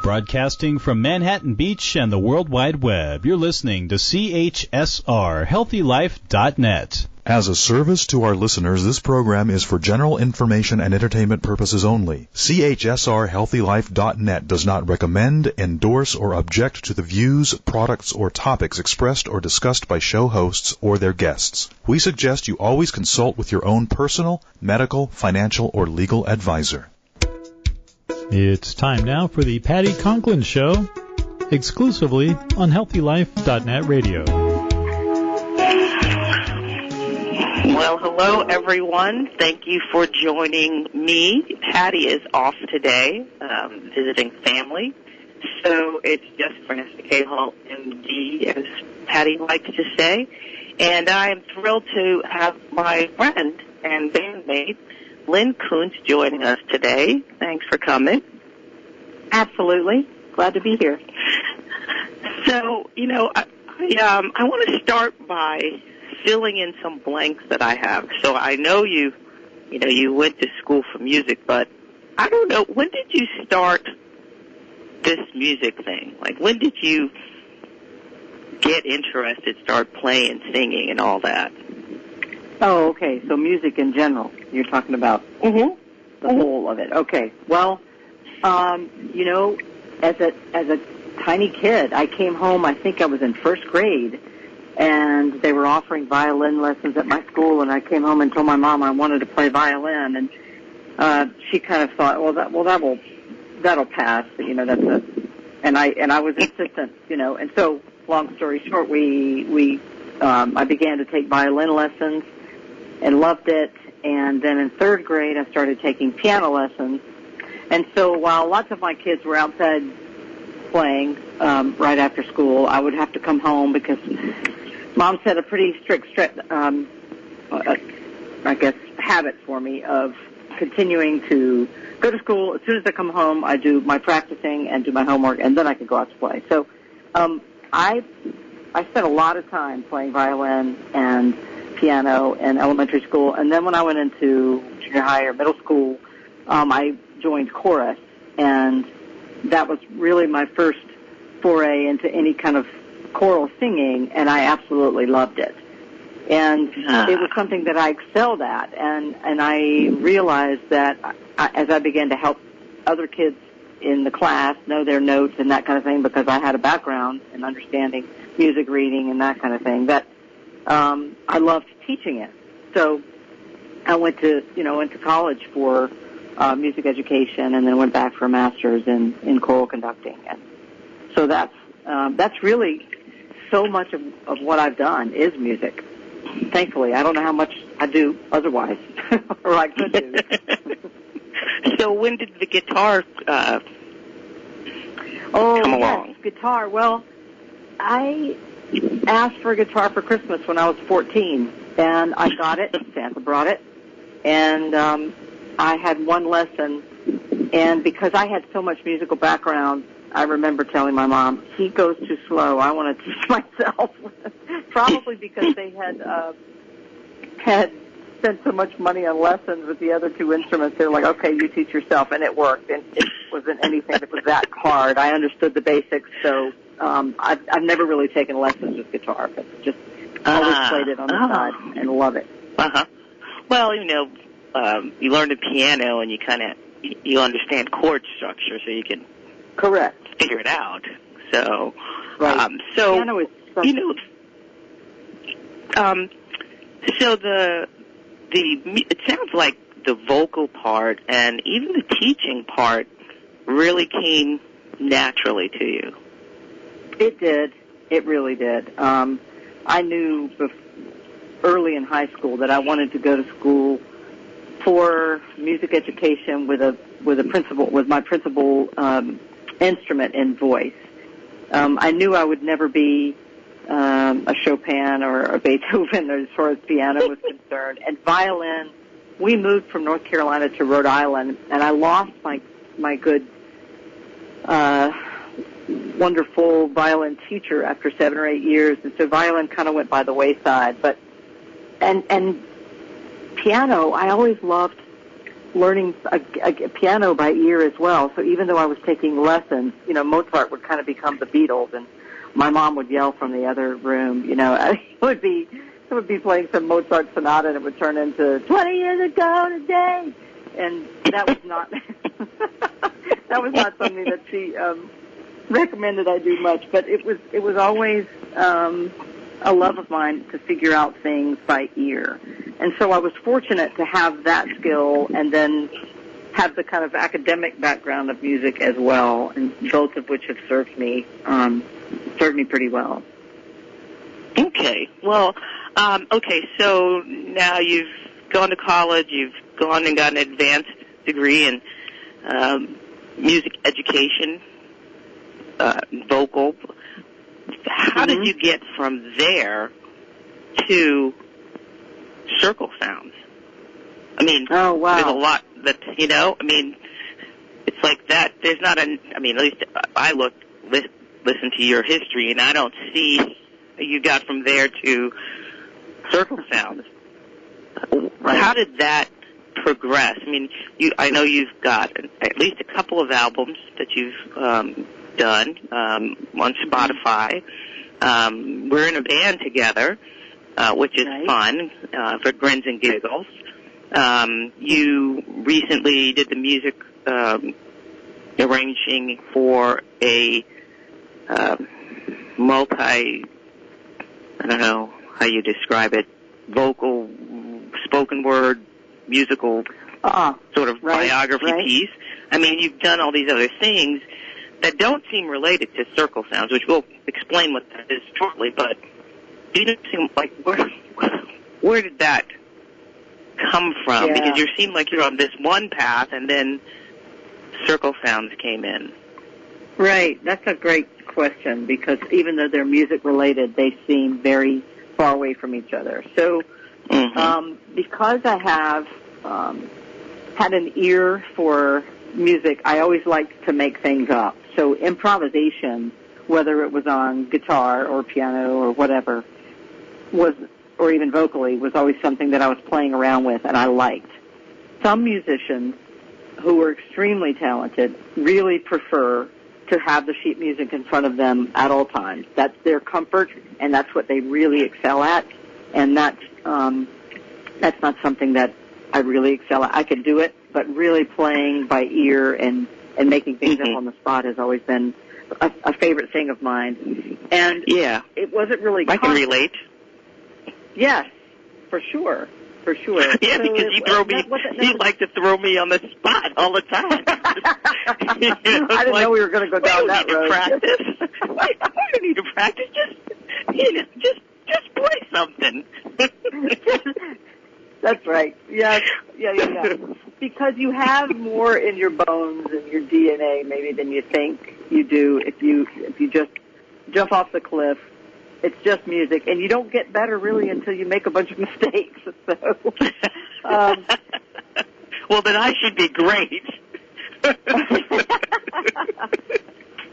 Broadcasting from Manhattan Beach and the World Wide Web, you're listening to CHSR, HealthyLife.net. As a service to our listeners, this program is for general information and entertainment purposes only. CHSR, HealthyLife.net does not recommend, endorse, or object to the views, products, or topics expressed or discussed by show hosts or their guests. We suggest you always consult with your own personal, medical, financial, or legal advisor. It's time now for the Patty Conklin Show, exclusively on HealthyLife.net radio. Well, hello, everyone. Thank you for joining me. Patty is off today, visiting family. So it's just Francis Cahill, MD, as Patty likes to say. And I am thrilled to have my friend and bandmate, Lyn Koonce, joining us today. Thanks for coming. Absolutely. Glad to be here. So, I want to start by filling in some blanks that I have. So I know you went to school for music, but I don't know, when did you start this music thing? Like, when did you get interested, start playing, singing, and all that? Oh, okay. So music in general, you're talking about the whole of it. Okay. Well, as a tiny kid, I came home, I think I was in first grade, and they were offering violin lessons at my school, and I came home and told my mom I wanted to play violin, and she kind of thought, that'll pass, and I was insistent, and so long story short, I began to take violin lessons and loved it, and then in third grade I started taking piano lessons, and so while lots of my kids were outside playing right after school, I would have to come home because Mom set a pretty strict habit for me of continuing to go to school. As soon as I come home, I do my practicing and do my homework, and then I can go out to play. So I spent a lot of time playing violin and piano in elementary school, and then when I went into junior high or middle school, I joined chorus, and that was really my first foray into any kind of choral singing, and I absolutely loved it. And it was something that I excelled at, and I realized that as I began to help other kids in the class know their notes and that kind of thing, because I had a background in understanding music reading and that kind of thing, that I loved teaching it. So I went to college for music education, and then went back for a master's in choral conducting. And so that's really so much of what I've done is music. Thankfully, I don't know how much I do otherwise, or I could do. So when did the guitar come along? Yes, guitar. Well, I asked for a guitar for Christmas when I was 14, and I got it. Santa brought it, and I had one lesson, and because I had so much musical background, I remember telling my mom, he goes too slow, I want to teach myself. Probably because they had spent so much money on lessons with the other two instruments. They're like, okay, you teach yourself, and it worked. And it wasn't anything that was that hard. I understood the basics, so I've never really taken lessons with guitar, but just always played it on the side and love it. Well, you learn the piano, and you understand chord structure, so you can figure it out. So, right. Piano is something. So it sounds like the vocal part and even the teaching part really came naturally to you. It did. It really did. I knew early in high school that I wanted to go to school for music education with my principal instrument in voice. I knew I would never be a Chopin or a Beethoven as far as piano was concerned. And violin, we moved from North Carolina to Rhode Island, and I lost my good, wonderful violin teacher after 7 or 8 years, and so violin kind of went by the wayside. But and piano, I always loved learning a piano by ear as well. So even though I was taking lessons, Mozart would kind of become the Beatles, and my mom would yell from the other room, it would be playing some Mozart sonata, and it would turn into 20 years ago today. And that was not something that she recommended I do much, but it was always a love of mine to figure out things by ear. And so I was fortunate to have that skill and then have the kind of academic background of music as well, and both of which have served me pretty well. Okay. Well, so now you've gone to college, you've gone and got an advanced degree in music education, vocal. How did you get from there to circle sounds? I mean, oh, wow. There's a lot that, it's like that. There's not at least I listen to your history, and I don't see you got from there to circle sounds. Right. How did that progress? I mean, I know you've got at least a couple of albums that you've done on Spotify. We're in a band together, which is fun for grins and giggles. You recently did the music arranging for a I don't know how you describe it, vocal, spoken word, musical sort of biography piece. I mean, you've done all these other things that don't seem related to circle sounds, which we'll explain what that is shortly, but you don't seem like, where did that come from? Yeah. Because you seem like you're on this one path, and then circle sounds came in. Right. That's a great question, because even though they're music related, they seem very far away from each other. So because I have had an ear for music, I always liked to make things up. So improvisation, whether it was on guitar or piano or whatever, or even vocally, was always something that I was playing around with and I liked. Some musicians who are extremely talented really prefer to have the sheet music in front of them at all times. That's their comfort, and that's what they really excel at. And that's not something that I really excel at. I can do it, but really playing by ear and making things up on the spot has always been a favorite thing of mine. And it wasn't really I can relate. Yes, for sure. Yeah, so because you like to throw me on the spot all the time. I didn't know we were going to go down that road. We don't need to practice. Just play something. That's right. Yeah. Because you have more in your bones and your DNA maybe than you think you do if you just jump off the cliff. It's just music, and you don't get better really until you make a bunch of mistakes. So, well, then I should be great.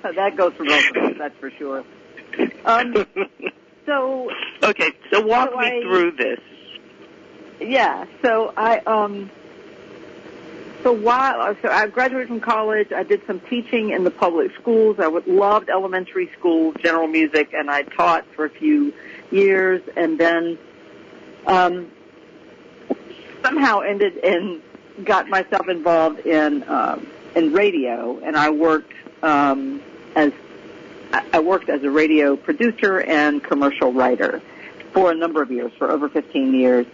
That goes for both of us, that's for sure. So walk me through this. Yeah. So I graduated from college. I did some teaching in the public schools. I loved elementary school general music, and I taught for a few years, and then somehow got myself involved in radio, and I worked as a radio producer and commercial writer for a number of years, for over 15 years.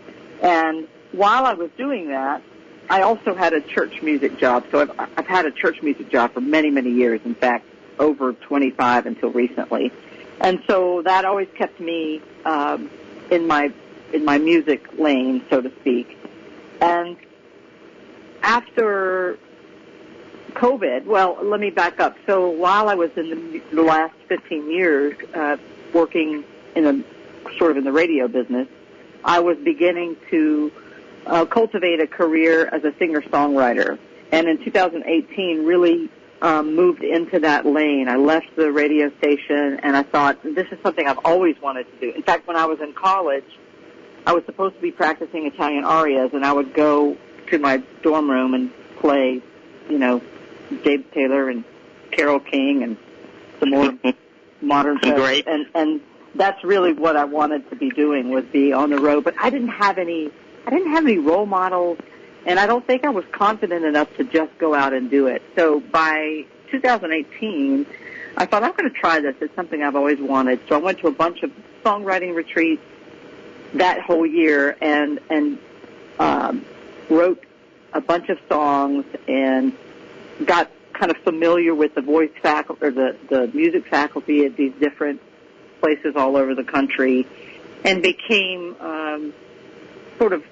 And while I was doing that, I also had a church music job. So I've had a church music job for many, many years. In fact, over 25 until recently. And so that always kept me in my music lane, so to speak. And after COVID, well, let me back up. So while I was in the last 15 years working in the radio business, I was beginning to cultivate a career as a singer-songwriter. And in 2018, really moved into that lane. I left the radio station, and I thought, this is something I've always wanted to do. In fact, when I was in college, I was supposed to be practicing Italian arias, and I would go to my dorm room and play, James Taylor and Carole King and some more modern stuff. Great. And that's really what I wanted to be doing, was be on the road. But I didn't have any role models, and I don't think I was confident enough to just go out and do it. So by 2018, I thought, I'm going to try this. It's something I've always wanted. So I went to a bunch of songwriting retreats that whole year and wrote a bunch of songs and got kind of familiar with the voice faculty or the music faculty at these different places all over the country, and became sort of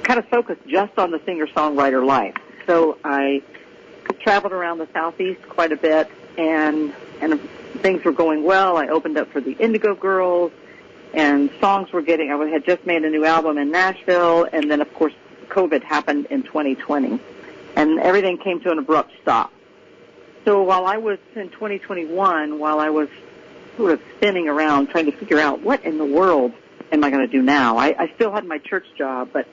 kind of focused just on the singer-songwriter life. So I traveled around the Southeast quite a bit, and things were going well. I opened up for the Indigo Girls, and songs were getting, I had just made a new album in Nashville, and then, of course, COVID happened in 2020, and everything came to an abrupt stop. So while I was in 2021, while I was sort of spinning around trying to figure out what in the world am I going to do now, I still had my church job, but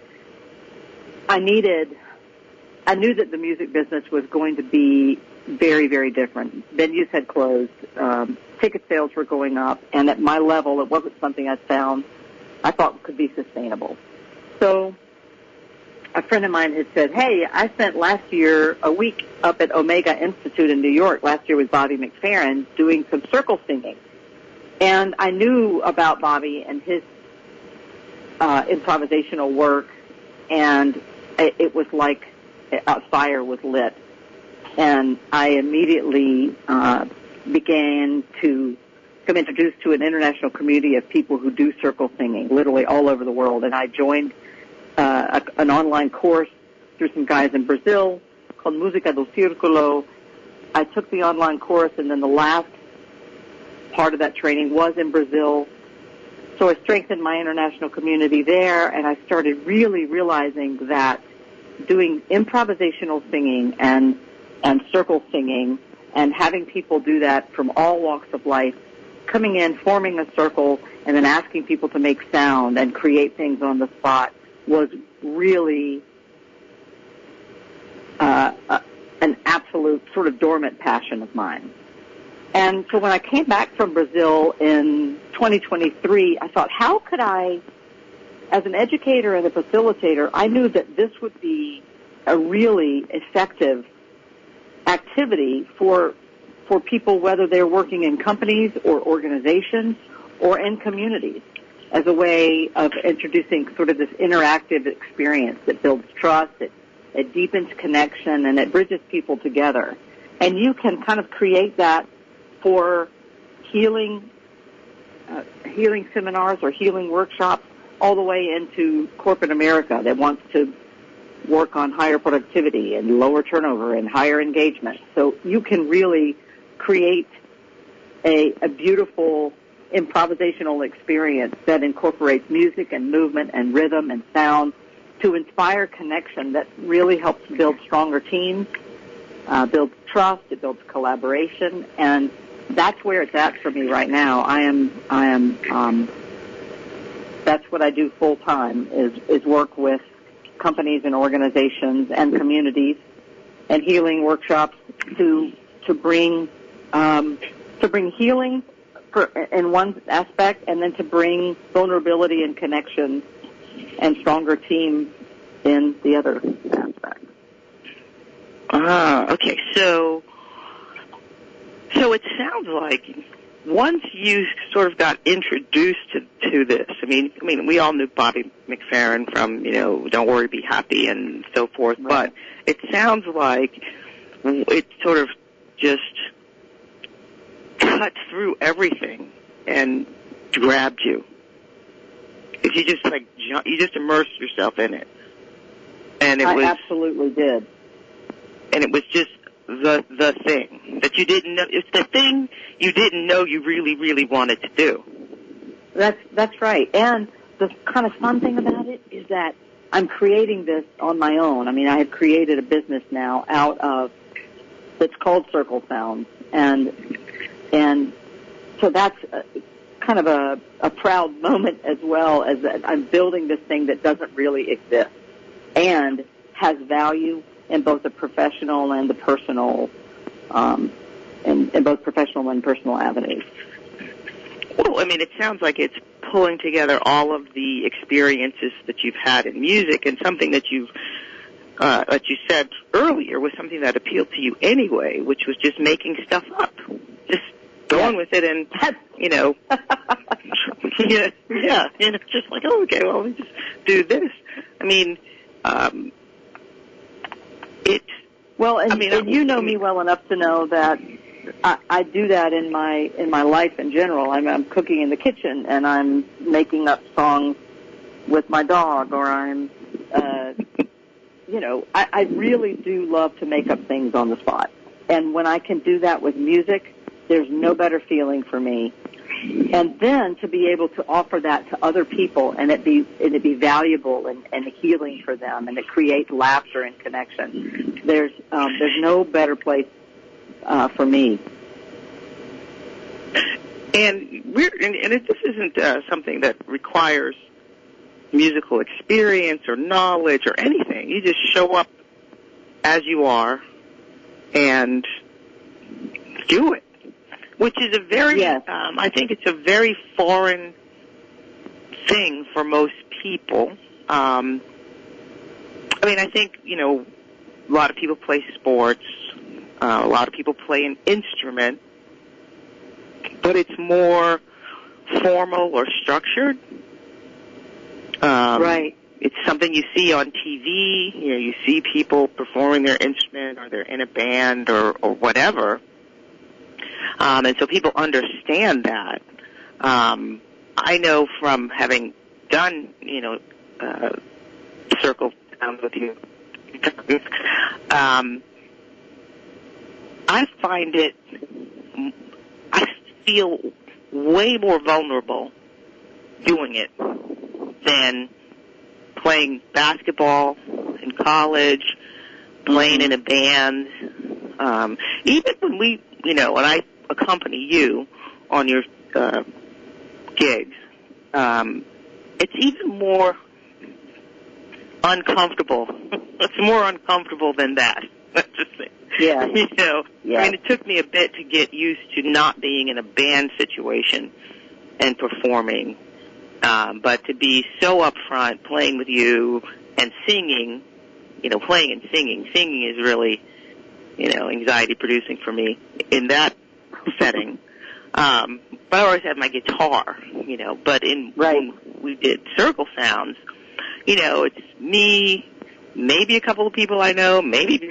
I knew that the music business was going to be very, very different. Venues had closed, ticket sales were going up, and at my level, it wasn't something I thought could be sustainable. So a friend of mine had said, hey, I spent last year a week up at Omega Institute in New York, last year with Bobby McFerrin, doing some circle singing. And I knew about Bobby and his improvisational work, and it was like a fire was lit. And I immediately began to become introduced to an international community of people who do circle singing, literally all over the world. And I joined an online course through some guys in Brazil called Música do Círculo. I took the online course, and then the last part of that training was in Brazil. So I strengthened my international community there, and I started really realizing that doing improvisational singing and circle singing and having people do that from all walks of life, coming in, forming a circle, and then asking people to make sound and create things on the spot was really an absolute sort of dormant passion of mine. And so when I came back from Brazil in 2023, I thought, how could I, as an educator and a facilitator, I knew that this would be a really effective activity for people, whether they're working in companies or organizations or in communities, as a way of introducing sort of this interactive experience that builds trust, it deepens connection, and it bridges people together. And you can kind of create that for healing seminars or healing workshops, all the way into corporate America that wants to work on higher productivity and lower turnover and higher engagement. So you can really create a beautiful improvisational experience that incorporates music and movement and rhythm and sound to inspire connection that really helps build stronger teams, builds trust, it builds collaboration, and that's where it's at for me right now. I am that's what I do full time is work with companies and organizations and communities and healing workshops to bring healing in one aspect, and then to bring vulnerability and connection and stronger teams in the other aspect. Okay. So it sounds like once you sort of got introduced to this, I mean, we all knew Bobby McFerrin from, Don't Worry, Be Happy and so forth, right. But it sounds like it sort of just cut through everything and grabbed you. If you just you just immersed yourself in it. And I absolutely did. And it was just the thing that you didn't know. It's the thing you didn't know you really, really wanted to do. That's right. And the kind of fun thing about it is that I'm creating this on my own. I mean, I have created a business now out of that's called Circle Sounds, and so that's kind of a proud moment as well, as that I'm building this thing that doesn't really exist and has value in both the professional and the personal, in both professional and personal avenues. Well, I mean, it sounds like it's pulling together all of the experiences that you've had in music, and something that you said earlier was something that appealed to you anyway, which was just making stuff up, just going with it, and just like, oh, okay, well, let me just do this. I mean, you know me well enough to know that I do that in my life in general. I'm cooking in the kitchen and I'm making up songs with my dog, or I'm, I really do love to make up things on the spot. And when I can do that with music, there's no better feeling for me. And then to be able to offer that to other people and it be valuable and healing for them, and it creates laughter and connection. There's no better place for me. And this isn't something that requires musical experience or knowledge or anything. You just show up as you are and do it, which is a very, I think it's a very foreign thing for most people. I think, a lot of people play sports, a lot of people play an instrument, but it's more formal or structured. Right. It's something you see on TV. You see people performing their instrument, or they're in a band or whatever. And so people understand that. I know from having done, circle sounds with you, I feel way more vulnerable doing it than playing basketball in college, playing in a band. Even when when I accompany you on your gigs, it's even more uncomfortable. It's more uncomfortable than that. Let's just say. Yeah. I mean, it took me a bit to get used to not being in a band situation and performing, but to be so upfront, playing with you and singing, playing and singing. Singing is really, anxiety producing for me in that setting. But I always had my guitar, but when we did Circle Sounds, it's me, maybe a couple of people I know, maybe a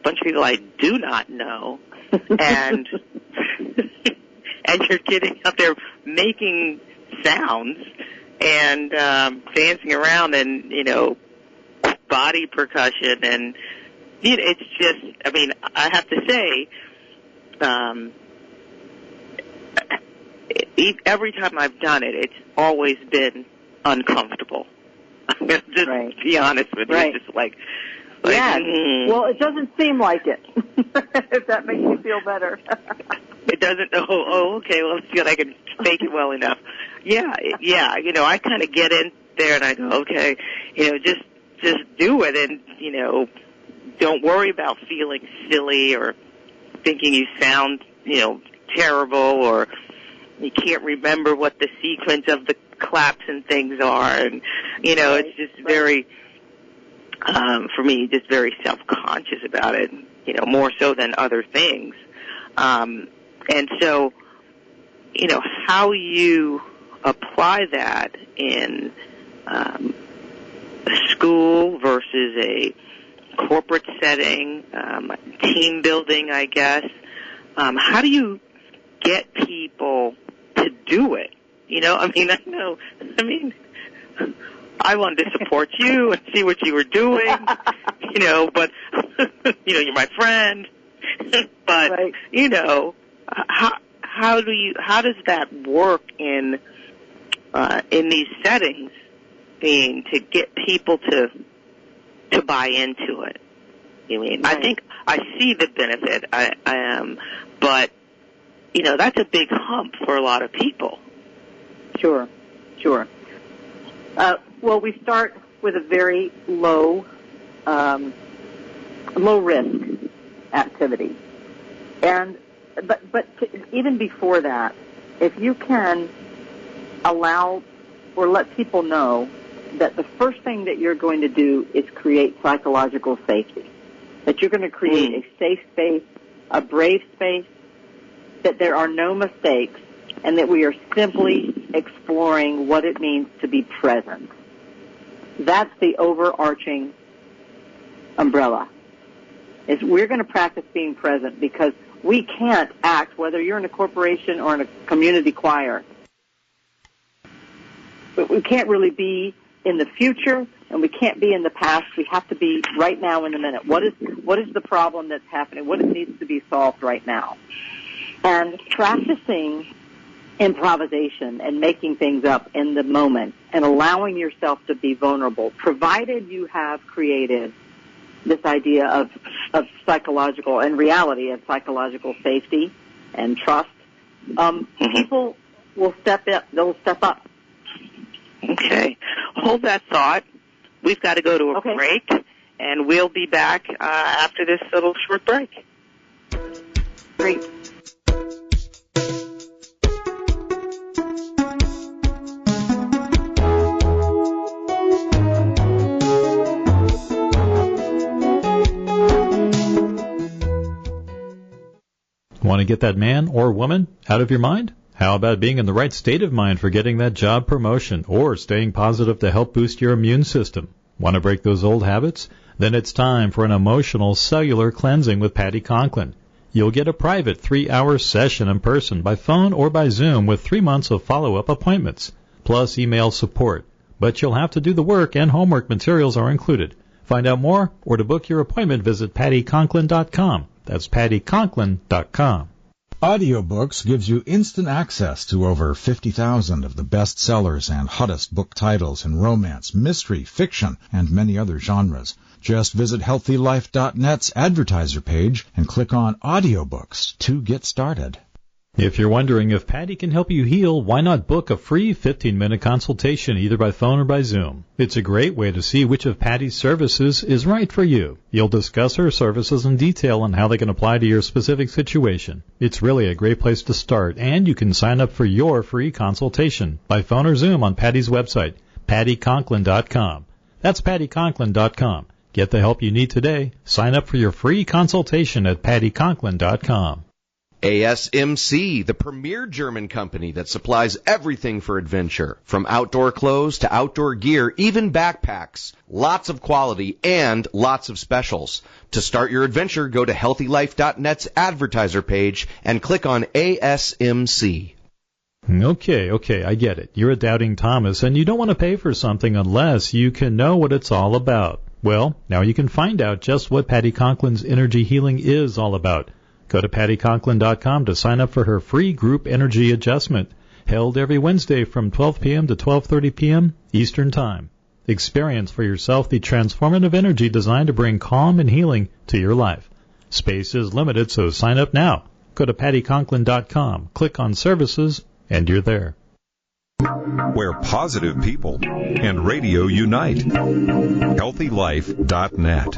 bunch of people I do not know, and you're getting out there making sounds and dancing around and, body percussion, and it's just, I have to say, every time I've done it, it's always been uncomfortable. I'm going to just be honest with you. It's just like well, it doesn't seem like it, if that makes you feel better. It doesn't, okay, well, it's good, I can fake it well enough. Yeah, I kind of get in there and I go, okay, just do it, and, don't worry about feeling silly or thinking you sound, terrible, or you can't remember what the sequence of the claps and things are, and, it's just very, for me, just very self-conscious about it, more so than other things. And so, how you apply that in a school versus a corporate setting, team building, I guess. How do you get people to do it? I wanted to support you and see what you were doing, but, you're my friend. But, how does that work in these settings, to get people to buy into it? I think I see the benefit, but, that's a big hump for a lot of people. Sure. Well, we start with a very low risk activity, but even before that, if you can allow or let people know that the first thing that you're going to do is create psychological safety, that you're going to create a safe space, a brave space, that there are no mistakes, and that we are simply exploring what it means to be present. That's the overarching umbrella, is we're going to practice being present, because we can't act, whether you're in a corporation or in a community choir, but we can't really be in the future, and we can't be in the past. We have to be right now in the minute. What is the problem that's happening? What needs to be solved right now? And practicing improvisation and making things up in the moment and allowing yourself to be vulnerable, provided you have created this idea of psychological and reality of psychological safety and trust, people will step up. They'll step up. Okay. Hold that thought. We've got to go to a break, and we'll be back after this little short break. Great. Want to get that man or woman out of your mind? How about being in the right state of mind for getting that job promotion, or staying positive to help boost your immune system? Want to break those old habits? Then it's time for an emotional cellular cleansing with Patty Conklin. You'll get a private 3-hour session in person, by phone, or by Zoom, with 3 months of follow-up appointments, plus email support. But you'll have to do the work, and homework materials are included. Find out more, or to book your appointment, visit pattyconklin.com. That's pattyconklin.com. Audiobooks gives you instant access to over 50,000 of the best sellers and hottest book titles in romance, mystery, fiction, and many other genres. Just visit HealthyLife.net's advertiser page and click on Audiobooks to get started. If you're wondering if Patty can help you heal, why not book a free 15-minute consultation either by phone or by Zoom? It's a great way to see which of Patty's services is right for you. You'll discuss her services in detail and how they can apply to your specific situation. It's really a great place to start, and you can sign up for your free consultation by phone or Zoom on Patty's website, pattyconklin.com. That's pattyconklin.com. Get the help you need today. Sign up for your free consultation at pattyconklin.com. ASMC, the premier German company that supplies everything for adventure, from outdoor clothes to outdoor gear, even backpacks. Lots of quality and lots of specials. To start your adventure, go to HealthyLife.net's advertiser page and click on ASMC. Okay, I get it. You're a doubting Thomas, and you don't want to pay for something unless you can know what it's all about. Well, now you can find out just what Patty Conklin's energy healing is all about. Go to pattyconklin.com to sign up for her free group energy adjustment, held every Wednesday from 12 p.m. to 12:30 p.m. Eastern Time. Experience for yourself the transformative energy designed to bring calm and healing to your life. Space is limited, so sign up now. Go to pattyconklin.com, click on Services, and you're there. Where positive people and radio unite. HealthyLife.net.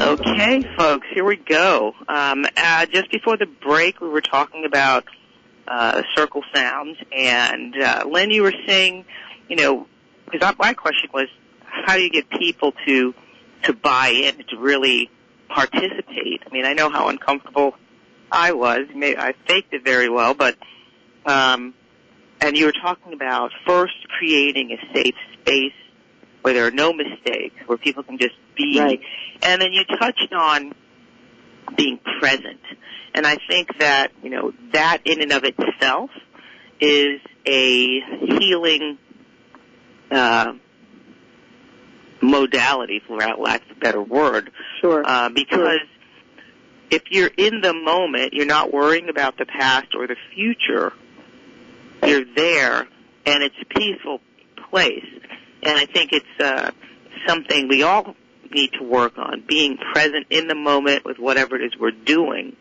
Okay, folks, here we go. Just before the break, we were talking about circle sounds, and Lyn, you were saying, because my question was, how do you get people to buy in, to really participate? I mean, I know how uncomfortable I was. I faked it very well, but and you were talking about first creating a safe space where there are no mistakes, where people can just be. Right. And then you touched on being present. And I think that, that in and of itself is a healing modality, for lack of a better word. Sure. Because if you're in the moment, you're not worrying about the past or the future. You're there, and it's a peaceful place. And I think it's something we all need to work on, being present in the moment with whatever it is we're doing,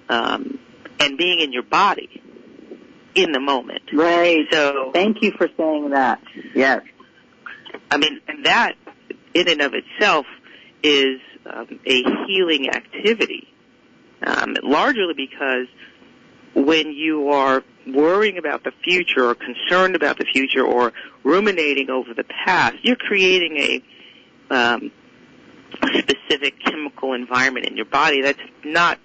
and being in your body in the moment. Right. So thank you for saying that. Yes. I mean, and that in and of itself is a healing activity, largely because when you are worrying about the future or concerned about the future or ruminating over the past, you're creating a specific chemical environment in your body that's not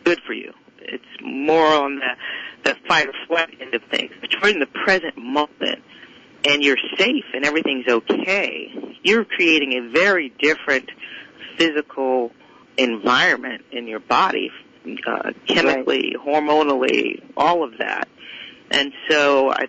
good for you. It's more on the fight or flight end of things. But you're in the present moment and you're safe and everything's okay, you're creating a very different physical environment in your body, chemically, hormonally, all of that. And so, I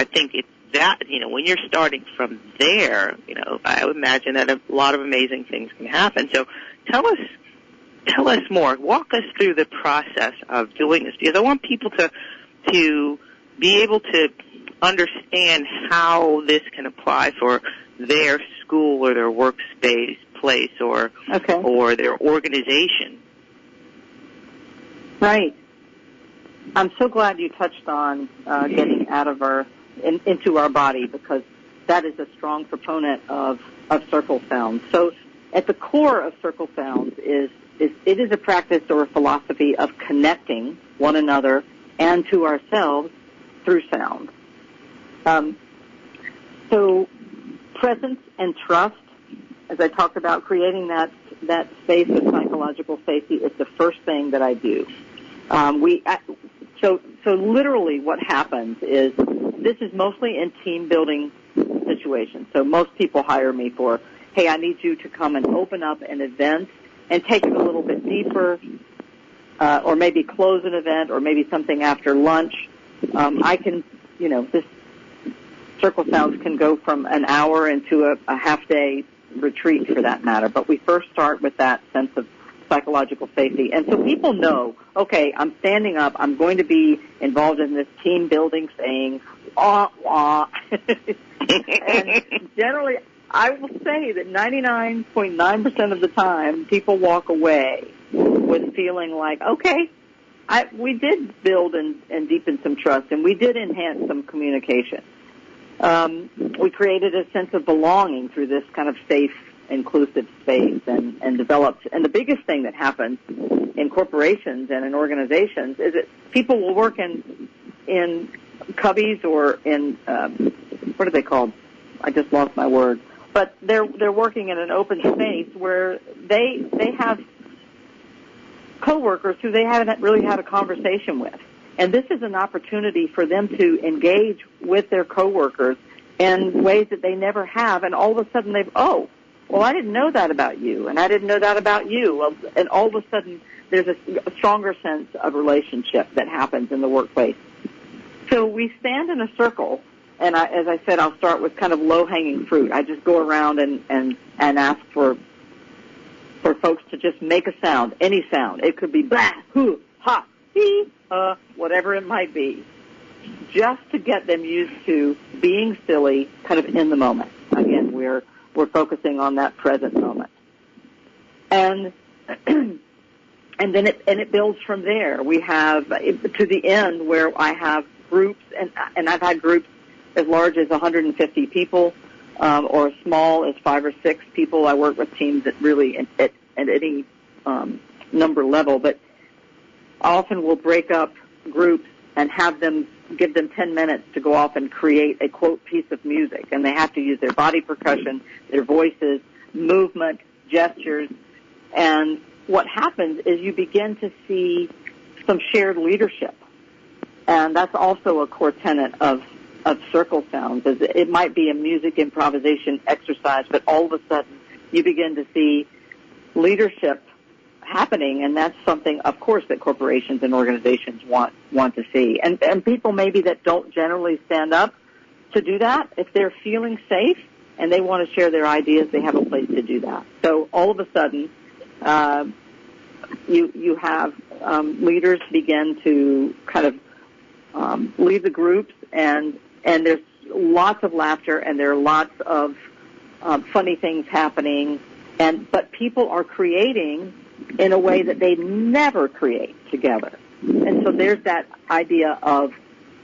think it's that, when you're starting from there, I would imagine that a lot of amazing things can happen. So tell us more. Walk us through the process of doing this, because I want people to be able to understand how this can apply for their school or their workspace place or their organization. Right. I'm so glad you touched on getting out of into our body, because that is a strong proponent of circle sounds. So at the core of circle sounds is it is a practice or a philosophy of connecting one another and to ourselves through sound. So presence and trust, as I talked about, creating that space of psychological safety is the first thing that I do. So literally what happens is, this is mostly in team building situations. So most people hire me for, hey, I need you to come and open up an event and take it a little bit deeper, or maybe close an event, or maybe something after lunch. I can, this circle sounds can go from an hour into a half-day retreat for that matter. But we first start with that sense of psychological safety. And so people know, okay, I'm standing up, I'm going to be involved in this team building thing, wah, wah. And generally, I will say that 99.9% of the time, people walk away with feeling like, okay, we did build and deepen some trust, and we did enhance some communication. We created a sense of belonging through this kind of safe, inclusive space and developed. And the biggest thing that happens in corporations and in organizations is that people will work in cubbies or in, what are they called? I just lost my word. But they're working in an open space where they have coworkers who they haven't really had a conversation with. And this is an opportunity for them to engage with their coworkers in ways that they never have. And all of a sudden well, I didn't know that about you, and I didn't know that about you. And all of a sudden, there's a stronger sense of relationship that happens in the workplace. So we stand in a circle, and as I said, I'll start with kind of low-hanging fruit. I just go around and ask for folks to just make a sound, any sound. It could be blah, hoo, ha, hee, whatever it might be, just to get them used to being silly, kind of in the moment. Again, we're focusing on that present moment. And then it builds from there. We have to the end where I have groups, and I've had groups as large as 150 people, or as small as 5 or 6 people. I work with teams that really at any number level, but often we'll break up groups and give them 10 minutes to go off and create a, quote, piece of music. And they have to use their body percussion, their voices, movement, gestures. And what happens is you begin to see some shared leadership. And that's also a core tenet of circle sounds. Is it might be a music improvisation exercise, but all of a sudden you begin to see leadership happening, and that's something, of course, that corporations and organizations want to see. And people maybe that don't generally stand up to do that, if they're feeling safe and they want to share their ideas, they have a place to do that. So all of a sudden, you have leaders begin to kind of lead the groups, and there's lots of laughter, and there are lots of funny things happening, but people are creating in a way that they never create together. And so there's that idea of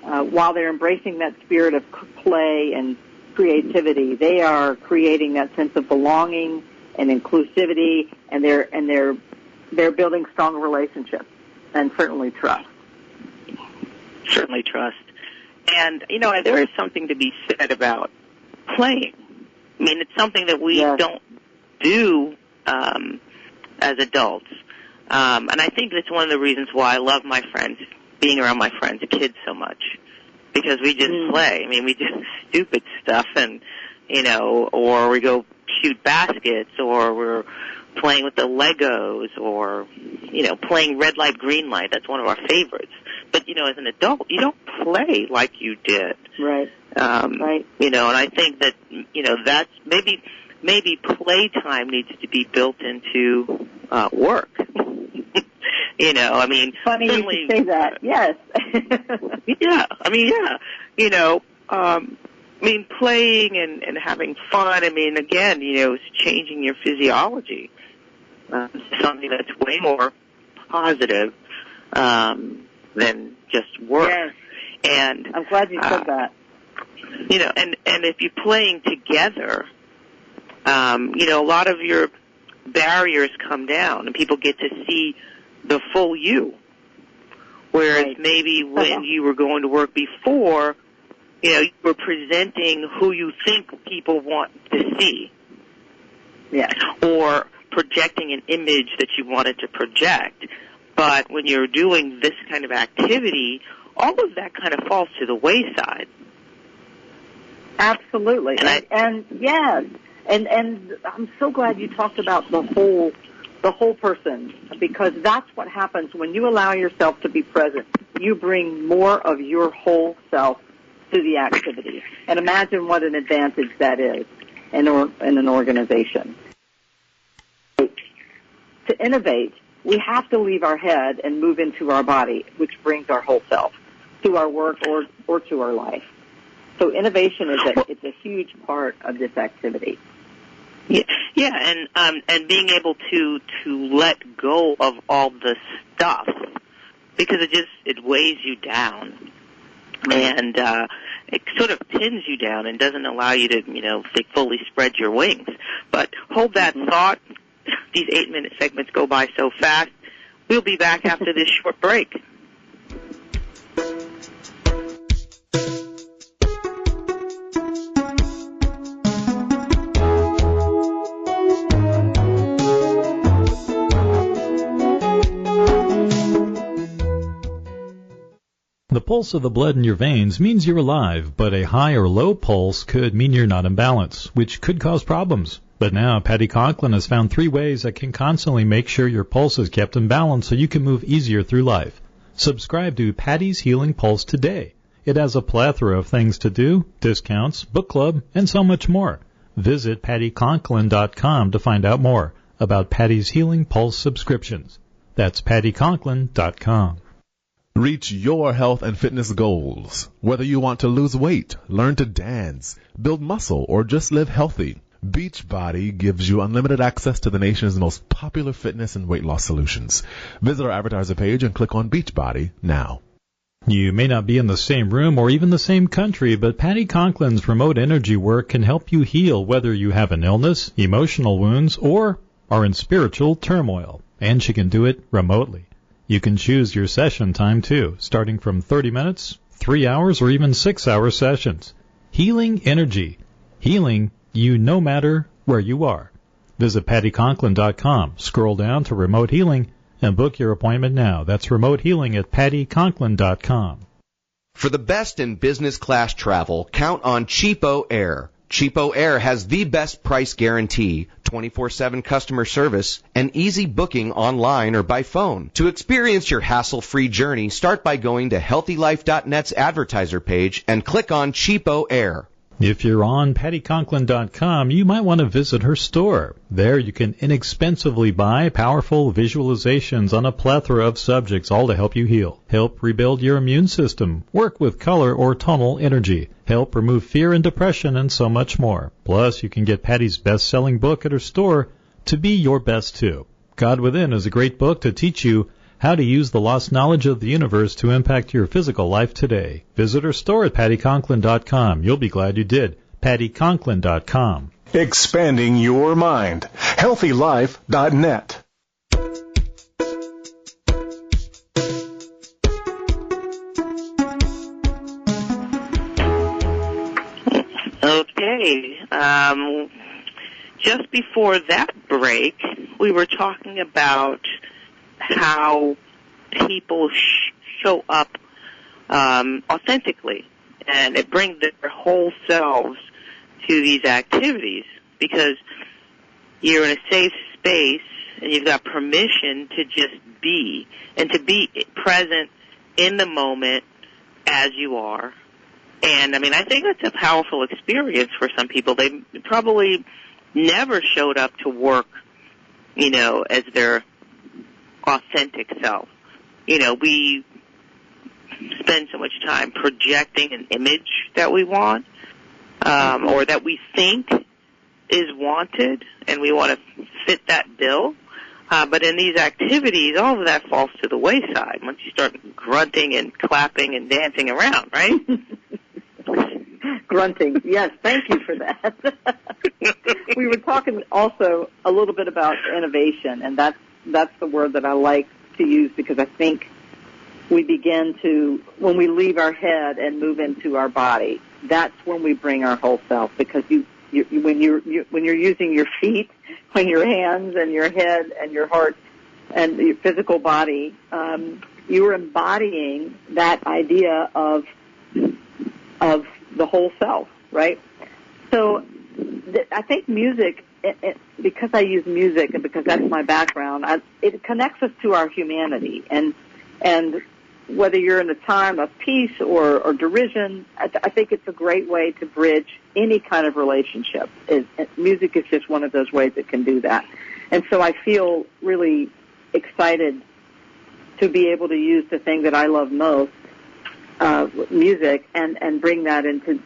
while they're embracing that spirit of play and creativity, they are creating that sense of belonging and inclusivity, and they're building strong relationships and certainly trust. Certainly trust. And, there is something to be said about playing. I mean, it's something that we don't do as adults. And I think that's one of the reasons why I love being around my friends' kids so much. Because we just play. I mean, we do stupid stuff and, or we go shoot baskets, or we're playing with the Legos, or, playing red light, green light. That's one of our favorites. But, as an adult, you don't play like you did. Right. Right. And I think that, that's maybe playtime needs to be built into work. Funny you should say that. Yes. Playing and having fun. Again, it's changing your physiology. Something that's way more positive than just work. Yes. And I'm glad you said that. And if you're playing together, a lot of your barriers come down, and people get to see the full you. Whereas maybe when you were going to work before, you were presenting who you think people want to see. Yeah. Or projecting an image that you wanted to project. But when you're doing this kind of activity, all of that kind of falls to the wayside. Absolutely. And I'm so glad you talked about the whole person, because that's what happens when you allow yourself to be present. You bring more of your whole self to the activity. And imagine what an advantage that is in an organization. To innovate, we have to leave our head and move into our body, which brings our whole self to our work or to our life. So innovation it's a huge part of this activity. Yeah, and being able to let go of all the stuff, because it weighs you down, and it sort of pins you down and doesn't allow you to fully spread your wings. But hold that thought. These 8-minute segments go by so fast. We'll be back after this short break. The pulse of the blood in your veins means you're alive, but a high or low pulse could mean you're not in balance, which could cause problems. But now Patty Conklin has found 3 ways that can constantly make sure your pulse is kept in balance so you can move easier through life. Subscribe to Patty's Healing Pulse today. It has a plethora of things to do, discounts, book club, and so much more. Visit pattyconklin.com to find out more about Patty's Healing Pulse subscriptions. That's pattyconklin.com. Reach your health and fitness goals. Whether you want to lose weight, learn to dance, build muscle, or just live healthy, Beachbody gives you unlimited access to the nation's most popular fitness and weight loss solutions. Visit our advertiser page and click on Beachbody now. You may not be in the same room or even the same country, but Patty Conklin's remote energy work can help you heal whether you have an illness, emotional wounds, or are in spiritual turmoil. And she can do it remotely. You can choose your session time, too, starting from 30 minutes, 3 hours, or even 6-hour sessions. Healing energy. Healing you no matter where you are. Visit pattyconklin.com, scroll down to Remote Healing, and book your appointment now. That's Remote Healing at pattyconklin.com. For the best in business class travel, count on Cheapo Air. Cheapo Air has the best price guarantee, 24/7 customer service, and easy booking online or by phone. To experience your hassle-free journey, start by going to HealthyLife.net's advertiser page and click on Cheapo Air. If you're on PattyConklin.com, you might want to visit her store. There you can inexpensively buy powerful visualizations on a plethora of subjects, all to help you heal, help rebuild your immune system, work with color or tonal energy, help remove fear and depression, and so much more. Plus, you can get Patty's best-selling book at her store, To Be Your Best Too. God Within is a great book to teach you how to use the lost knowledge of the universe to impact your physical life today. Visit her store at PattyConklin.com. You'll be glad you did. PattyConklin.com. Expanding your mind. HealthyLife.net. Okay. Just before that break, we were talking about how people show up authentically, and it brings their whole selves to these activities because you're in a safe space and you've got permission to just be and to be present in the moment as you are. And, I mean, I think that's a powerful experience for some people. They probably never showed up to work, you know, as their authentic self. You know, we spend so much time projecting an image that we want or that we think is wanted, and we want to fit that bill. But in these activities, all of that falls to the wayside once you start grunting and clapping and dancing around, right? Grunting. Yes, thank you for that. We were talking also a little bit about innovation, and that's the word that I like to use because I think we begin to, when we leave our head and move into our body, that's when we bring our whole self. Because when you're using your feet, when your hands and your head and your heart and your physical body, you're embodying that idea of the whole self, right? So I think music, because I use music and because that's my background, it connects us to our humanity. And whether you're in a time of peace or derision, I think it's a great way to bridge any kind of relationship. Music is just one of those ways that can do that. And so I feel really excited to be able to use the thing that I love most, music, and bring that into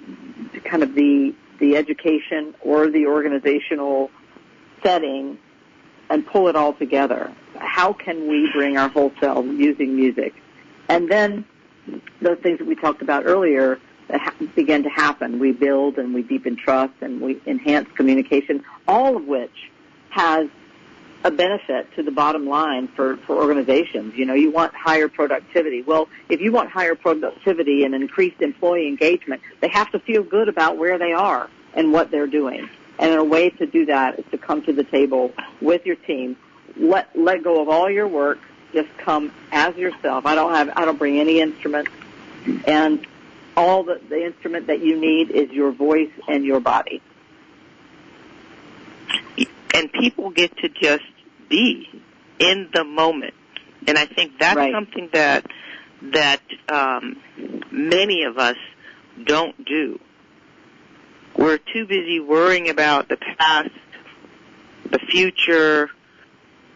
kind of the education or the organizational setting and pull it all together. How can we bring our whole self using music? And then those things that we talked about earlier that begin to happen. We build and we deepen trust and we enhance communication, all of which has a benefit to the bottom line for organizations. You know, you want higher productivity. Well, if you want higher productivity and increased employee engagement, they have to feel good about where they are and what they're doing. And a way to do that is to come to the table with your team, let go of all your work, just come as yourself. I don't bring any instruments, and all the instrument that you need is your voice and your body. And people get to just be in the moment. And I think that's right. Something that many of us don't do. We're too busy worrying about the past, the future,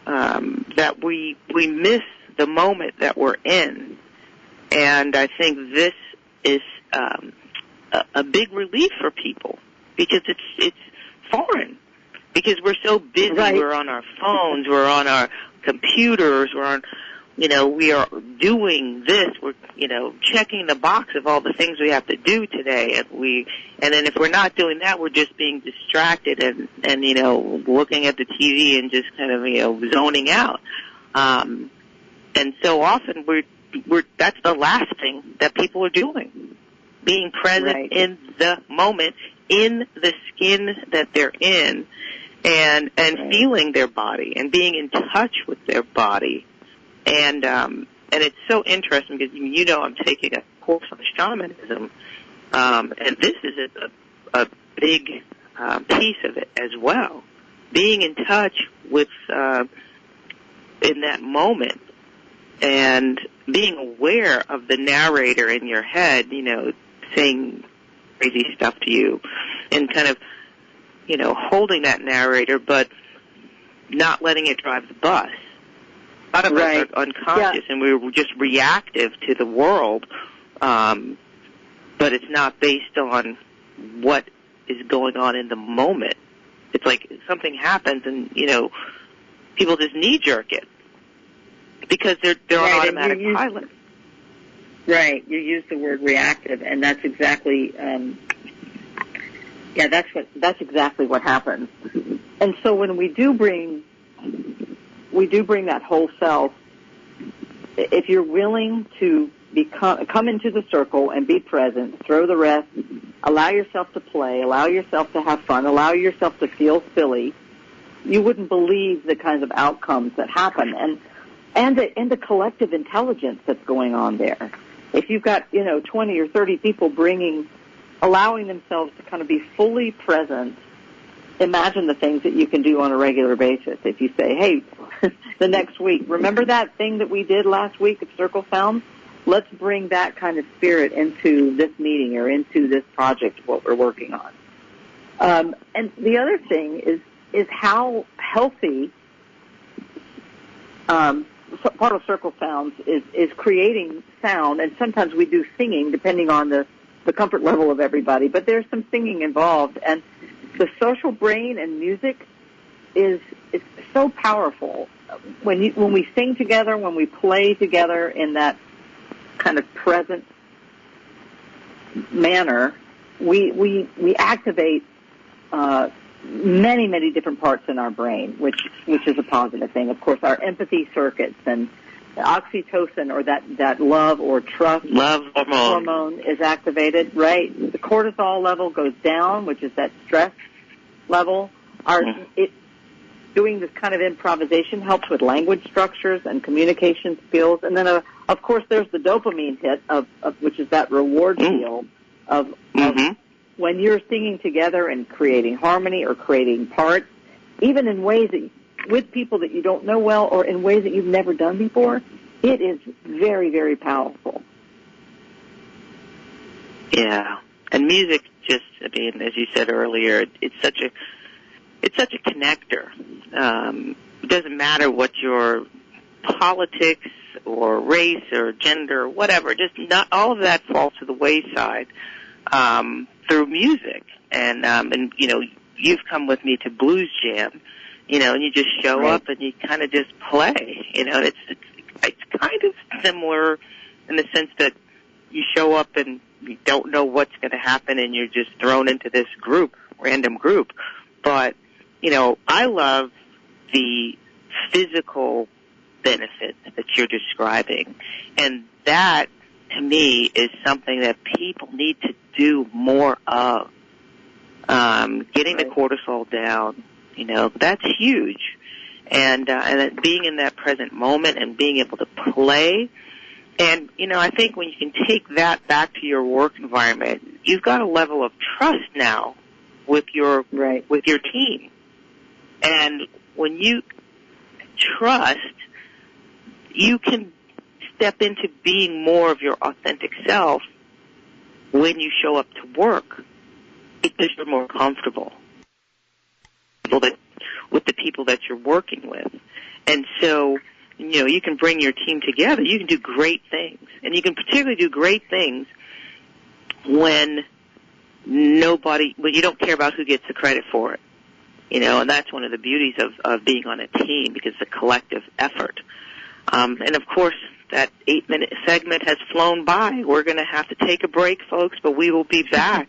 that we miss the moment that we're in. And I think this is a big relief for people because it's foreign. Because we're so busy, right. We're on our phones, we're on our computers, we're on, we are doing this, we're, checking the box of all the things we have to do today, and then if we're not doing that, we're just being distracted and looking at the TV and just kind of, zoning out. And so often that's the last thing that people are doing, being present right. in the moment, in the skin that they're in. And feeling their body and being in touch with their body. And it's so interesting because, I'm taking a course on shamanism, and this is a big piece of it as well. Being in touch with, in that moment and being aware of the narrator in your head, saying, crazy stuff to you, and kind of, holding that narrator, but not letting it drive the bus. A lot of us are unconscious, and we're just reactive to the world, but it's not based on what is going on in the moment. It's like something happens, and people just knee-jerk it because they're on automatic pilot. Right. You use the word reactive, and that's exactly that's exactly what happens. And so when we do bring that whole self, if you're willing to come into the circle and be present, throw the rest, allow yourself to play, allow yourself to have fun, allow yourself to feel silly, you wouldn't believe the kinds of outcomes that happen, and the collective intelligence that's going on there. If you've got 20 or 30 people allowing themselves to kind of be fully present, imagine the things that you can do on a regular basis. If you say, hey, the next week, remember that thing that we did last week at Circle Sound? Let's bring that kind of spirit into this meeting or into this project, what we're working on. And the other thing is how healthy part of Circle Sounds is creating sound, and sometimes we do singing depending on the comfort level of everybody, but there's some singing involved, and the social brain and music is so powerful. When we sing together, when we play together in that kind of present manner, we activate many different parts in our brain, which is a positive thing. Of course, our empathy circuits and oxytocin, or that love or trust hormone is activated, right? The cortisol level goes down, which is that stress level. Doing this kind of improvisation helps with language structures and communication skills. And then, of course, there's the dopamine hit of which is that reward feel of when you're singing together and creating harmony or creating parts, even in ways that with people that you don't know well or in ways that you've never done before, it is very, very powerful. Yeah, and music just, as you said earlier, it's such a connector. It doesn't matter what your politics or race or gender or whatever, just not all of that falls to the wayside through music. And you've come with me to Blues Jam, and you just show up and you kind of just play. It's kind of similar in the sense that you show up and you don't know what's going to happen and you're just thrown into this random group. But, I love the physical benefits that you're describing. And that, to me, is something that people need to do more of. Getting the cortisol down, that's huge. And being in that present moment and being able to play. And, I think when you can take that back to your work environment, you've got a level of trust now with your team. And when you trust, you can step into being more of your authentic self when you show up to work because you're more comfortable with the people that you're working with. And so, you can bring your team together. You can do great things. And you can particularly do great things when you don't care about who gets the credit for it. And that's one of the beauties of being on a team, because it's a collective effort. And of course, that 8-minute segment has flown by. We're going to have to take a break, folks, but we will be back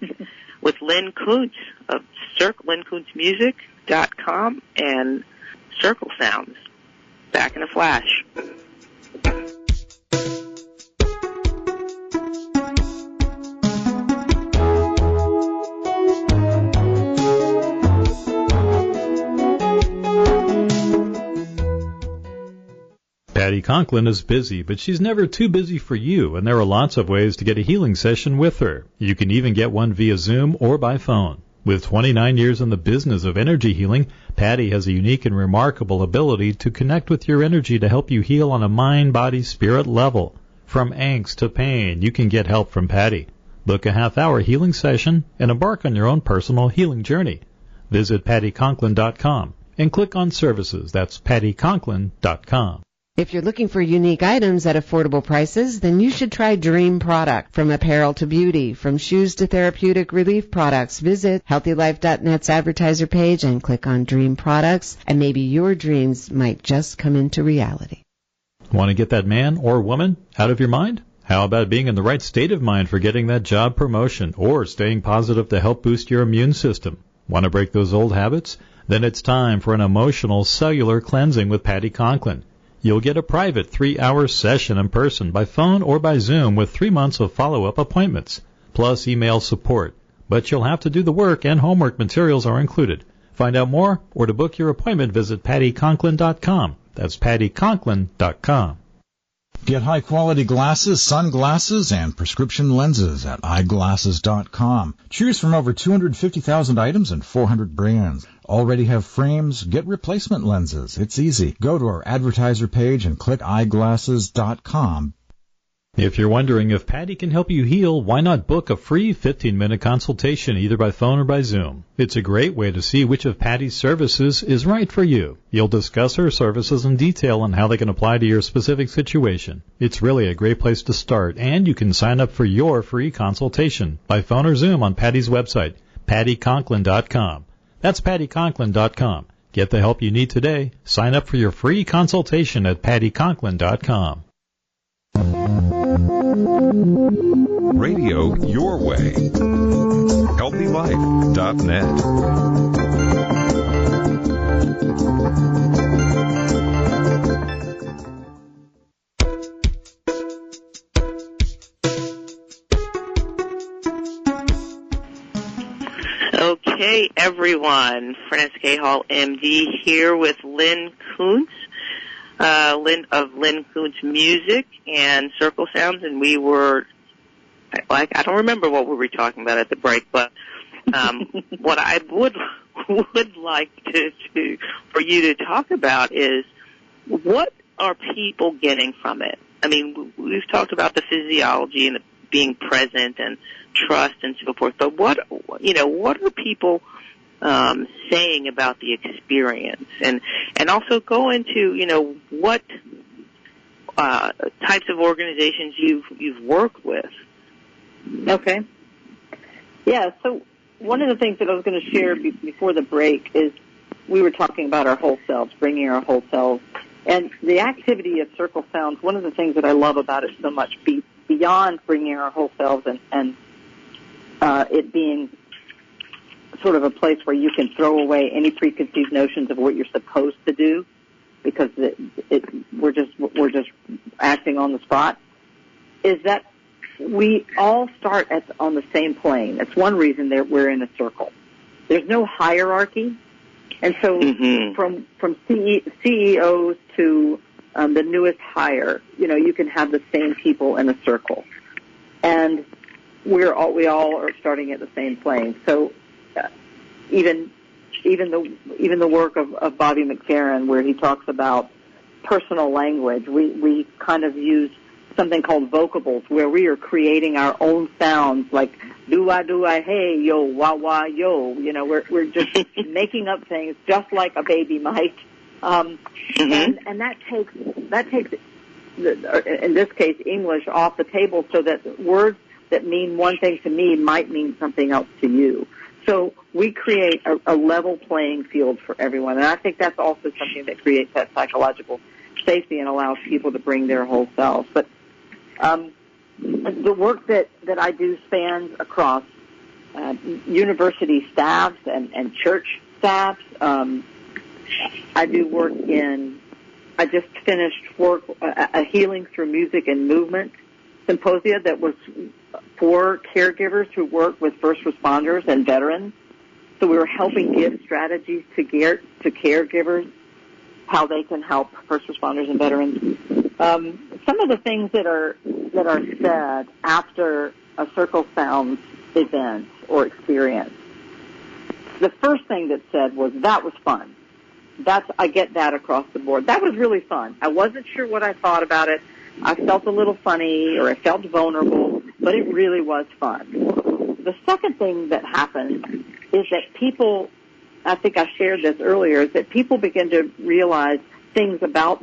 with Lyn Koonce of LynKoonceMusic.com and Circle Sounds. Back in a flash. Patty Conklin is busy, but she's never too busy for you, and there are lots of ways to get a healing session with her. You can even get one via Zoom or by phone. With 29 years in the business of energy healing, Patty has a unique and remarkable ability to connect with your energy to help you heal on a mind, body, spirit level. From angst to pain, you can get help from Patty. Book a half-hour healing session and embark on your own personal healing journey. Visit PattyConklin.com and click on Services. That's PattyConklin.com. If you're looking for unique items at affordable prices, then you should try Dream Product. From apparel to beauty, from shoes to therapeutic relief products, visit HealthyLife.net's advertiser page and click on Dream Products, and maybe your dreams might just come into reality. Want to get that man or woman out of your mind? How about being in the right state of mind for getting that job promotion or staying positive to help boost your immune system? Want to break those old habits? Then it's time for an emotional cellular cleansing with Patty Conklin. You'll get a private 3-hour session in person by phone or by Zoom with 3 months of follow-up appointments, plus email support. But you'll have to do the work, and homework materials are included. Find out more or to book your appointment, visit PattyConklin.com. That's PattyConklin.com. Get high-quality glasses, sunglasses, and prescription lenses at eyeglasses.com. Choose from over 250,000 items and 400 brands. Already have frames? Get replacement lenses. It's easy. Go to our advertiser page and click eyeglasses.com. If you're wondering if Patty can help you heal, why not book a free 15-minute consultation either by phone or by Zoom? It's a great way to see which of Patty's services is right for you. You'll discuss her services in detail and how they can apply to your specific situation. It's really a great place to start, and you can sign up for your free consultation by phone or Zoom on Patty's website, PattyConklin.com. That's PattyConklin.com. Get the help you need today. Sign up for your free consultation at PattyConklin.com. Radio your way. HealthyLife.net. Okay, everyone. Francesca Hall, MD, here with Lyn Koonce. Lyn Koonce Music and Circle Sounds, and we were, I don't remember what we were talking about at the break, but what I would like for you to talk about is what are people getting from it? I mean, we've talked about the physiology and being present and trust and so forth, but what are people saying about the experience, and also go into what types of organizations you've worked with. Okay. Yeah. So one of the things that I was going to share before the break is we were talking about our whole selves, bringing our whole selves, and the activity of Circle Sounds. One of the things that I love about it so much, beyond bringing our whole selves and it being sort of a place where you can throw away any preconceived notions of what you're supposed to do, because we're just acting on the spot, is that we all start on the same plane. That's one reason that we're in a circle. There's no hierarchy, and so from CEOs to the newest hire, you can have the same people in a circle, and we all are starting at the same plane. So even the work of Bobby McFerrin, where he talks about personal language, we kind of use something called vocables, where we are creating our own sounds, like do I, hey, yo, wah, wah, yo. We're just making up things just like a baby might. And that takes, in this case, English off the table, so that words that mean one thing to me might mean something else to you. So we create a level playing field for everyone. And I think that's also something that creates that psychological safety and allows people to bring their whole selves. But the work that I do spans across university staffs and church staffs. I do work I just finished a Healing Through Music and Movement symposia that was for caregivers who work with first responders and veterans. So we were helping give strategies to caregivers, how they can help first responders and veterans. Some of the things that are said after a Circle Sounds event or experience. The first thing that's said was, that was fun. I get that across the board. That was really fun. I wasn't sure what I thought about it. I felt a little funny, or I felt vulnerable, but it really was fun. The second thing that happened is that people, I think I shared this earlier, is that people begin to realize things about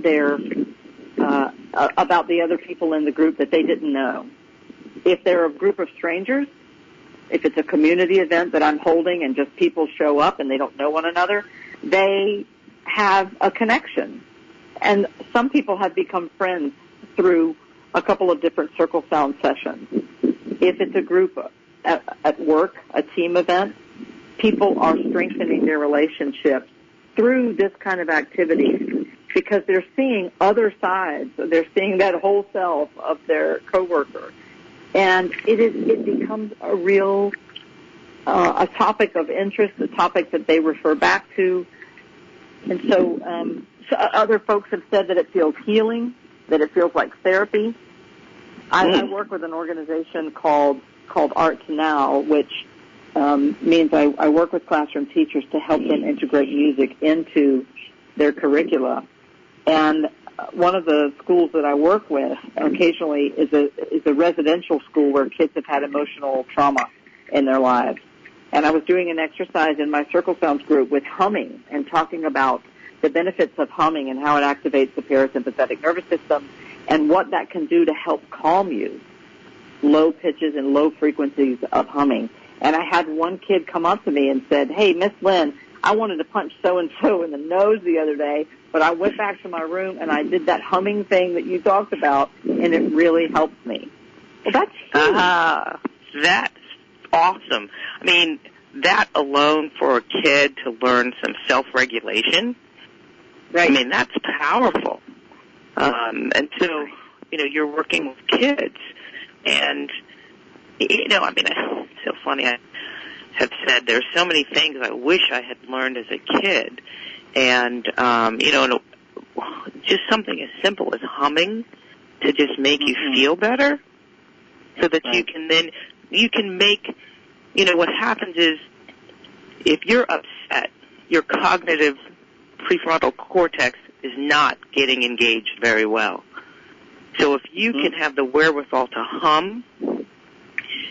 about the other people in the group that they didn't know. If they're a group of strangers, if it's a community event that I'm holding and just people show up and they don't know one another, they have a connection. And some people have become friends through a couple of different circle sound sessions. If it's a group at work, a team event, people are strengthening their relationships through this kind of activity because they're seeing other sides. They're seeing that whole self of their coworker. And it becomes a real, a topic of interest, a topic that they refer back to. And so other folks have said that it feels healing, that it feels like therapy. I work with an organization called Art to Now, which means I work with classroom teachers to help them integrate music into their curricula. And one of the schools that I work with occasionally is a residential school where kids have had emotional trauma in their lives. And I was doing an exercise in my Circle Sounds group with humming and talking about the benefits of humming and how it activates the parasympathetic nervous system and what that can do to help calm you, low pitches and low frequencies of humming. And I had one kid come up to me and said, "Hey, Miss Lyn, I wanted to punch so-and-so in the nose the other day, but I went back to my room and I did that humming thing that you talked about, and it really helped me." Well, that's huge. That's awesome. I mean, that alone for a kid to learn some self-regulation, right. I mean, that's powerful. And so, you're working with kids, and, I mean, it's so funny. I have said there's so many things I wish I had learned as a kid. And, just something as simple as humming to just make you feel better so that you can make, what happens is if you're upset, your cognitive prefrontal cortex is not getting engaged very well. So if you can have the wherewithal to hum,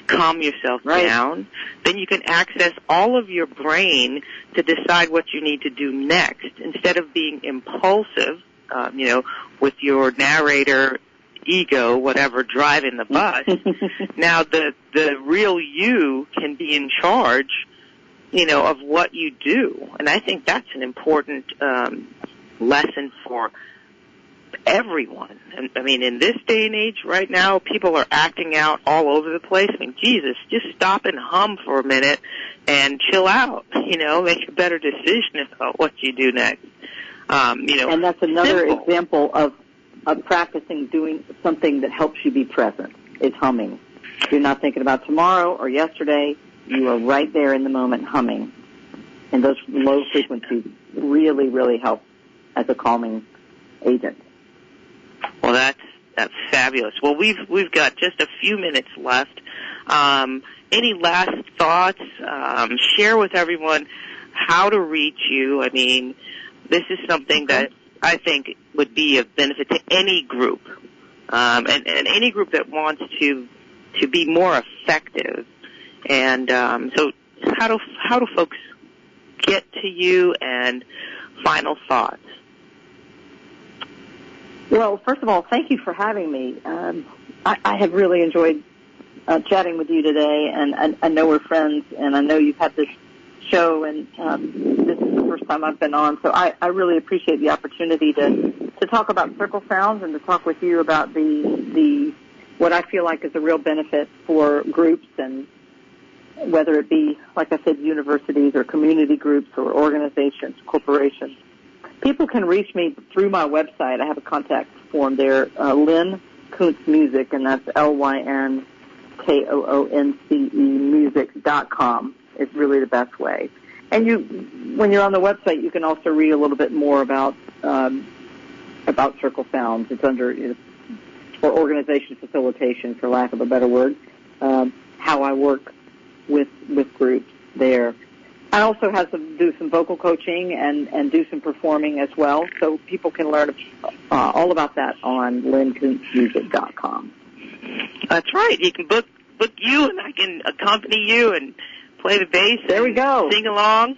calm yourself down, then you can access all of your brain to decide what you need to do next instead of being impulsive, with your narrator ego, whatever, driving the bus. Now the real you can be in charge, of what you do. And I think that's an important lesson for everyone. I mean, in this day and age right now, people are acting out all over the place. I mean, Jesus, just stop and hum for a minute and chill out, make a better decision about what you do next. And that's another example of practicing doing something that helps you be present, is humming. You're not thinking about tomorrow or yesterday. You are right there in the moment humming. And those low frequencies really, really help as a calming agent. Well, that's fabulous. Well, we've got just a few minutes left. Any last thoughts? Share with everyone how to reach you. I mean, this is something that I think would be of benefit to any group, and any group that wants to be more effective. And so, how do folks get to you? And final thoughts. Well, first of all, thank you for having me. I have really enjoyed chatting with you today, and I know we're friends, and I know you've had this show, and this is the first time I've been on, so I really appreciate the opportunity to talk about Circle Sounds and to talk with you about the what I feel like is a real benefit for groups, and whether it be, like I said, universities or community groups or organizations, corporations. People can reach me through my website. I have a contact form there, Lyn Koonce Music, and that's LynKoonce music.com is really the best way. And when you're on the website, you can also read a little bit more about Circle Sounds. It's under for organization facilitation, for lack of a better word, how I work with groups there. I also do some vocal coaching and do some performing as well, so people can learn all about that on LynKooncemusic.com. That's right. You can book book you, and I can accompany you and play the bass. There we go. Sing along.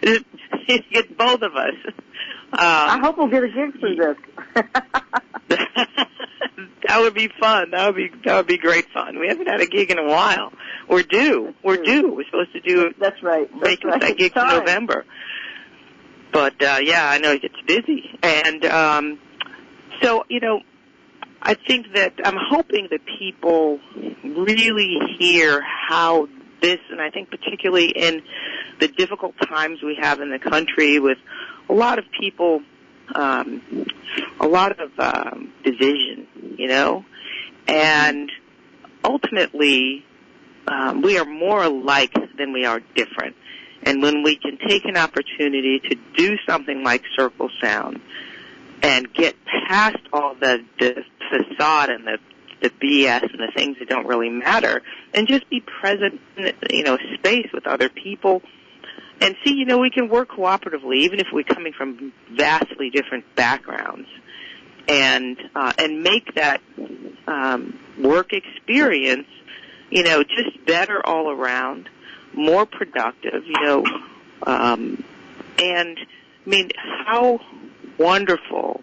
Get both of us. I hope we'll get a gig through this. That would be fun. That would be great fun. We haven't had a gig in a while. We're due. We're supposed to do. That's right. That gig in November. But yeah, I know it gets busy, and so I think that I'm hoping that people really hear how this, and I think particularly in the difficult times we have in the country with a lot of people, a lot of division, and ultimately we are more alike than we are different. And when we can take an opportunity to do something like Circle Sound and get past all the facade and the BS and the things that don't really matter, and just be present in a space with other people, and see, we can work cooperatively, even if we're coming from vastly different backgrounds, and make that work experience, just better all around, more productive, and I mean, how wonderful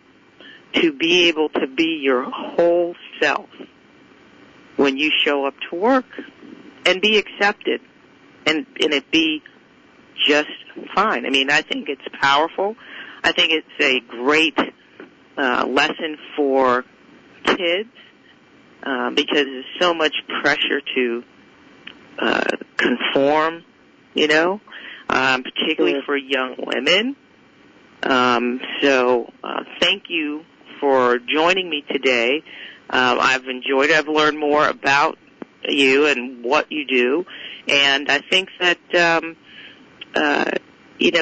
to be able to be your whole self when you show up to work and be accepted and it be just fine. I mean, I think it's powerful. I think it's a great lesson for kids because there's so much pressure to conform, particularly for young women. So thank you for joining me today. I've enjoyed it. I've learned more about you and what you do, and I think that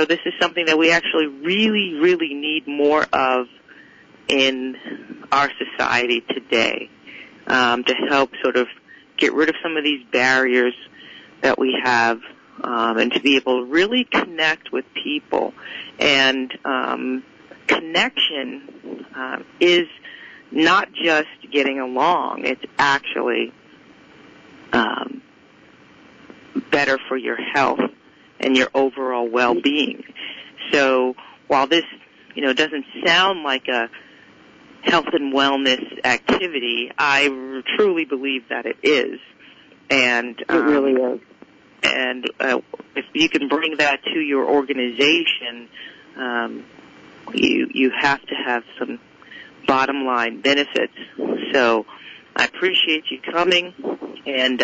this is something that we actually really, really need more of in our society today, to help sort of get rid of some of these barriers that we have, and to be able to really connect with people. And connection is not just getting along. It's actually better for your health and your overall well-being. So while this, doesn't sound like a health and wellness activity, I truly believe that it is. And it really is. And if you can bring that to your organization, you have to have some bottom line benefits. So I appreciate you coming, and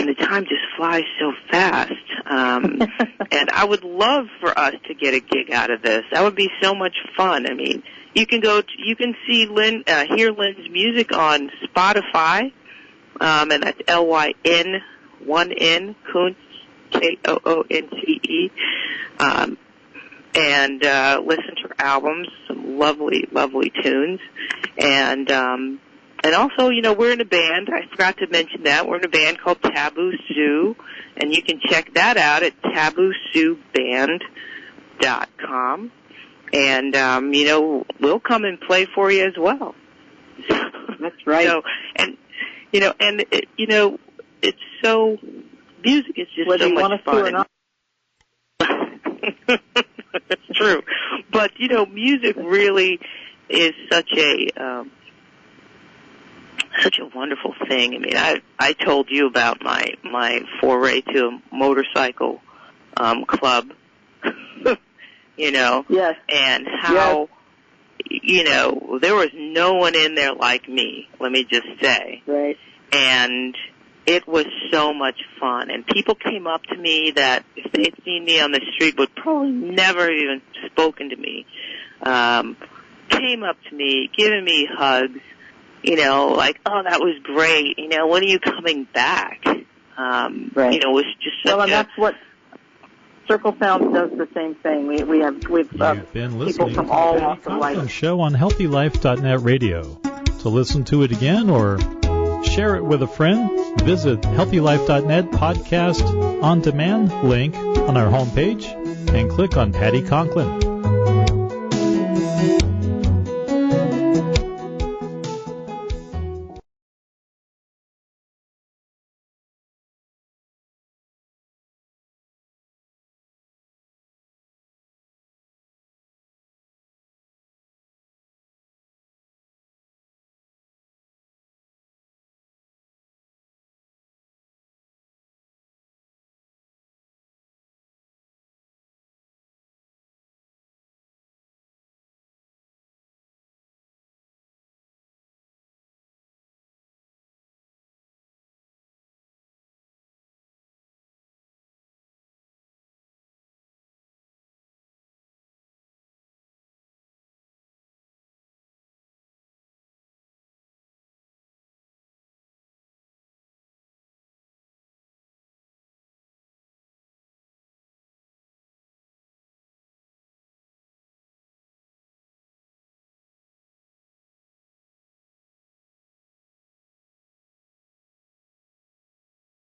the time just flies so fast. And I would love for us to get a gig out of this. That would be so much fun. I mean, you can see hear Lyn's music on Spotify, and that's Lyn, 1N, Koonce, Koonce, and listen to her albums, some lovely, lovely tunes. And also, we're in a band. I forgot to mention that. We're in a band called Taboo Sue, and you can check that out at taboosueband.com. And, we'll come and play for you as well. That's right. So, it's so, music is just whether so much fun. Or not. That's true. But, music really is such a wonderful thing. I mean, I told you about my foray to a motorcycle club, Yes. and how, there was no one in there like me, let me just say. Right. And it was so much fun. And people came up to me that, if they'd seen me on the street, would probably never even spoken to me. Came up to me, giving me hugs, like, oh, that was great. When are you coming back? Right. It was just such and that's what Circle Sound does, the same thing. We've You've been people listening from to all the Patty walks of life. Conklin Show on HealthyLife.net radio. To listen to it again or share it with a friend, visit HealthyLife.net podcast on demand link on our homepage and click on Patty Conklin.